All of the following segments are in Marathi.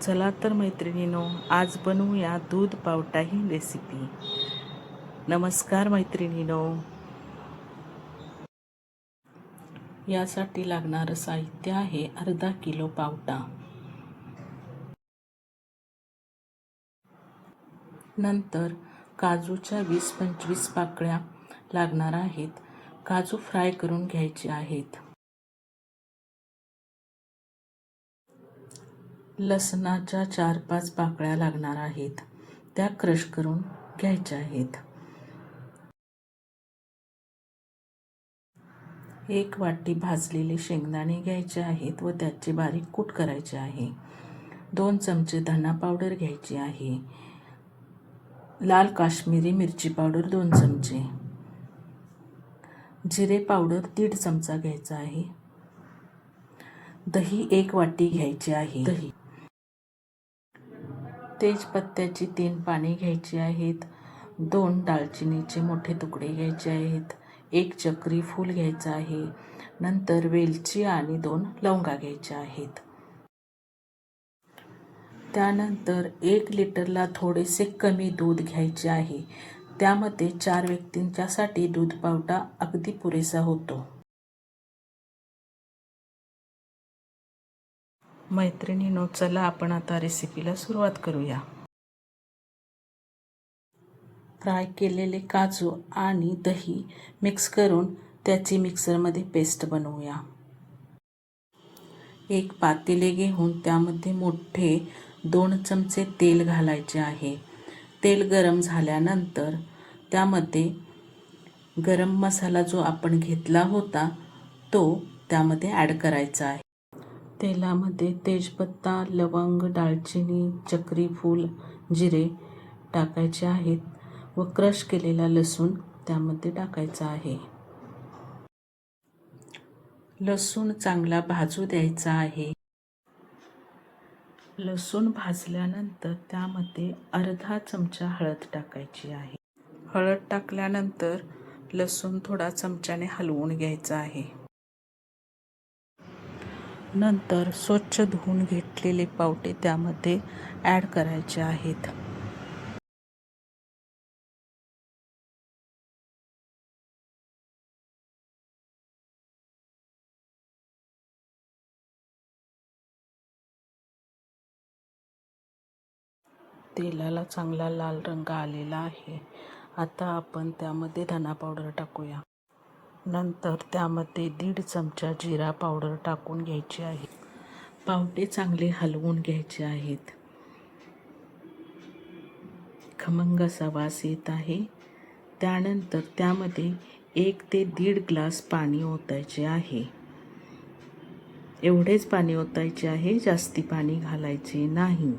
चला तर मैत्रिणींनो, आज बनवूया दूध पावटा ही रेसिपी. नमस्कार मैत्रिणींनो. यासाठी लागणारं साहित्य आहे अर्धा किलो पावटा. नंतर काजूच्या 20-25 पाकळ्या लागणार आहेत. काजू फ्राय करून घ्यायचे आहेत. लसणाच्या 4-5 पाकळ्या लागणार आहेत, त्या क्रश करून घ्यायच्या आहेत. 1 वाटी भाजलेले शेंगदाणे घ्यायचे आहेत व त्याचे बारीक कूट करायचे आहे. 2 चमचे धना पावडर घ्यायची आहे. लाल काश्मीरी मिरची पावडर 2 चमचे. जिरे पावडर 1.5 चमचा घ्यायचा आहे. दही 1 वाटी घ्यायची आहे. तेजपत्त्याची 3 पाने घ्यायची आहेत. 2 दालचिनीचे मोठे तुकडे घ्यायचे आहेत. 1 चक्री फूल घ्यायचं आहे. नंतर वेलची आणि 2 लवंगा घ्यायच्या आहेत. त्यानंतर 1 लिटरला थोडेसे कमी दूध घ्यायचे आहे. त्यामध्ये 4 व्यक्तींच्यासाठी दूध पावटा अगदी पुरेसा होतो. मैत्रिणींनो, चला आपण आता रेसिपीला सुरुवात करूया. फ्राय केलेले काजू आणि दही मिक्स करून त्याची मिक्सरमध्ये पेस्ट बनवूया. 1 पातेले घेऊन त्यामध्ये मोठे 2 चमचे तेल घालायचे आहे. तेल गरम झाल्यानंतर त्यामध्ये गरम मसाला जो आपण घेतला होता तो त्यामध्ये ॲड करायचा आहे. तेलामध्ये तेजपत्ता, लवंग, दालचिनी, चक्री फूल, जिरे टाकायचे आहेत व क्रश केलेला लसूण त्यामध्ये टाकायचा आहे. लसूण चांगला भाजू द्यायचा आहे. लसूण भाजल्यानंतर त्यामध्ये अर्धा चमचा हळद टाकायची आहे. हळद टाकल्यानंतर लसूण थोडा चमच्याने हलवून घ्यायचा आहे. नंतर स्वच्छ धुवून घेतलेले पावटे त्यामध्ये ॲड करायचे आहेत. तेलाला चांगला लाल रंग आलेला आहे. आता आपण त्यामध्ये धना पावडर टाकूया. नंतर त्यामध्ये 1.5 चमचा जिरा पावडर टाकून घ्यायची आहे. पावटे चांगले हलवून घ्यायचे आहेत. खमंग असा वास येत आहे. त्यानंतर त्यामध्ये 1 ते 1.5 ग्लास पाणी ओतायचे आहे. एवढेच पाणी ओतायचे आहे, जास्ती पाणी घालायचे नाही.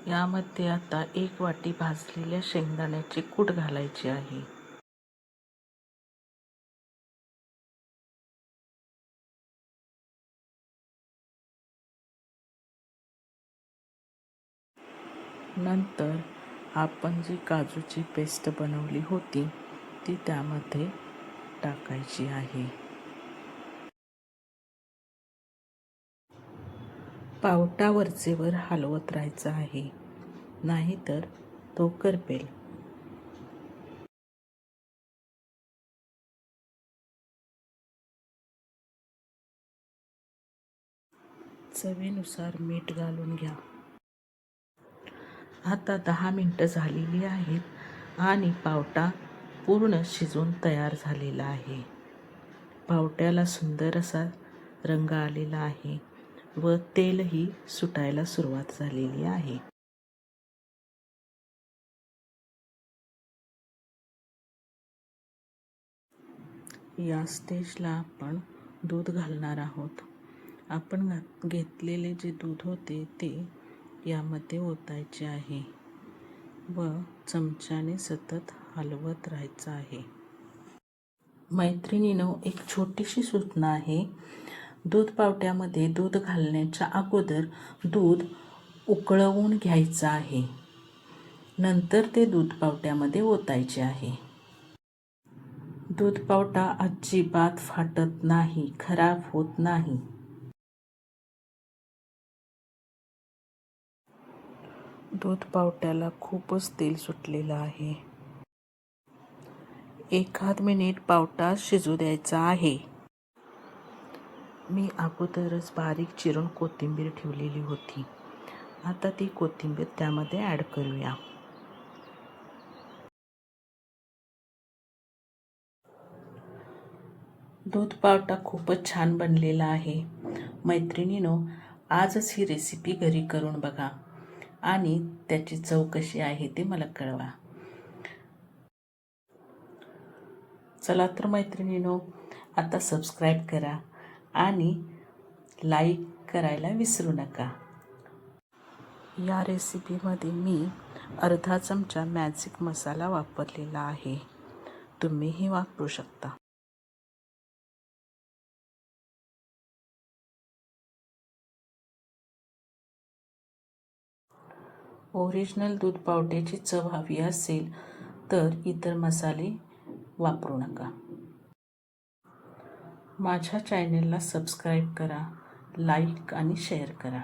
यामध्ये आता 1 वाटी भाजलेल्या शेंगदाण्याचे कूट घालायचे आहे. नंतर आपण जी काजूची पेस्ट बनवली होती ती त्यामध्ये टाकायची आहे. पावटा वरचेवर हलवत राहायचा आहे, नाहीतर तो करपेल. चवीनुसार मीठ घालून घ्या. आता 10 मिनिटं झालेली आहेत आणि पावटा पूर्ण शिजून तयार झालेला आहे. पावट्याला सुंदर असा रंग आलेला आहे व तेलही सुटायला सुरुवात झालेली आहे. या स्टेजला आपण दूध घालणार आहोत. आपण घेतलेले जे दूध होते ते यामध्ये ओतायचे आहे व चमच्याने सतत हलवत राहायचं आहे. मैत्रिणींनो, एक छोटीशी सूचना आहे. दूध पावट्यामध्ये दूध घालण्याच्या अगोदर दूध उकळवून घ्यायचं आहे. नंतर ते दूध पावट्यामध्ये ओतायचे आहे. दूध पावटा अजिबात फाटत नाही, खराब होत नाही. दूध पावट्याला खूपच तेल सुटलेलं आहे. 1 मिनिट पावटा शिजू द्यायचा आहे. मी अगोदरच बारीक चिरून कोथिंबीर ठेवलेली होती. आता ती कोथिंबीर त्यामध्ये ॲड करूया. दूध पावटा खूपच छान बनलेला आहे. मैत्रिणींनो, आजच ही रेसिपी घरी करून बघा आणि त्याची चव कशी आहे ते मला कळवा. चला तर मैत्रिणींनो, आता सबस्क्राईब करा आणि लाईक करायला विसरू नका. या रेसिपीमध्ये मी अर्धा चमचा मॅजिक मसाला वापरलेला आहे. तुम्हीही वापरू शकता. ओरिजिनल दूध पावट्याची चव हवी असेल तर इतर मसाले वापरू नका. माझ्या चॅनेलला सबस्क्राईब करा, लाईक आणि शेअर करा.